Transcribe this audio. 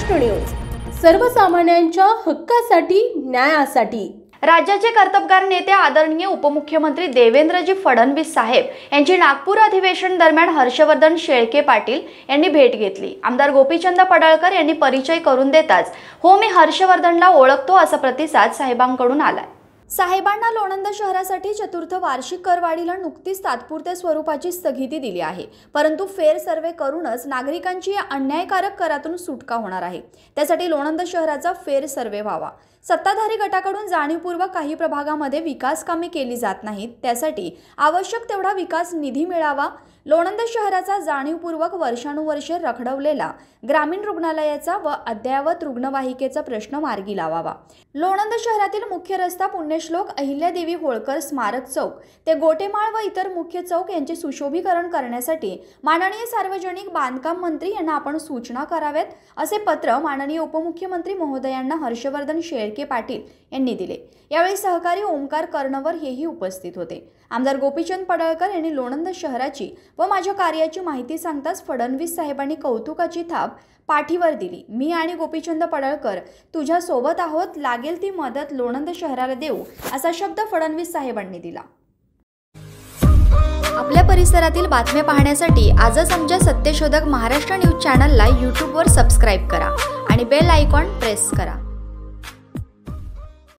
Maharashtra news, सर्वसामान्यांच्या हक्कासाठी, न्यायासाठी। राज्याचे कर्तबगार नेते आदरणीय उपमुख्यमंत्री देवेंद्रजी फडणवीस साहेब यांची नागपूर अधिवेशन दरम्यान हर्षवर्धन शेळके पाटील यांनी भेट घेतली। आमदार गोपीचंद पडळकर यांनी परिचय करून देताच "हो, मी हर्षवर्धनला ओळखतो" असा प्रतिसाद साहेबांकडून आलाय। साहेबांना लोणंद शहरासाठी चतुर्थ वार्षिक करवाढीला नुकतीच तात्पुरत्या स्वरूपाची स्थगिती दिली आहे, परंतु फेर सर्वे करूनच नागरिकांची या अन्यायकारक करातून सुटका होणार आहे। त्यासाठी लोणंद शहराचा फेर सर्वे व्हावा। सत्ताधारी गटाकडून जाणीवपूर्वक काही प्रभागामध्ये विकास कामे केली जात नाहीत, त्यासाठी आवश्यक तेवढा विकास निधी मिळावा। लोणंद शहराचा जाणीवपूर्वक वर्षानुवर्षे रखडवलेला ग्रामीण रुग्णालयाचा व अद्ययावत रुग्णवाहिकेचा प्रश्न मार्गी लावावा। लोणंद शहरातील मुख्य रस्ता पुण्यश्लोक अहिल्यादेवी होळकर स्मारक चौक ते गोटेमाळ व इतर मुख्य चौक यांचे सुशोभीकरण करण्यासाठी माननीय सार्वजनिक बांधकाम मंत्री यांना आपण सूचना कराव्यात, असे पत्र माननीय उपमुख्यमंत्री महोदयांना हर्षवर्धन शेळके पाटील यांनी दिले। यावेळी सहकारी ओमकार कर्णवर हेही उपस्थित होते। आमदार गोपीचंद पडळकर यांनी लोणंद शहराची व माझ्या कार्याची माहिती सांगताच फडणवीस साहेबांनी कौतुकाची थाप पाठीवर दिली। "मी आणि गोपीचंद पडळकर तुझ्या सोबत आहोत, लागेल ती मदत लोणंद शहराला देऊ" असा शब्द फडणवीस साहेबांनी दिला। आपल्या परिसरातील बातम्या पाहण्यासाठी आजच आमच्या सत्यशोधक महाराष्ट्र न्यूज चॅनलला यूट्यूबवर सबस्क्राईब करा आणि बेल आयकॉन प्रेस करा।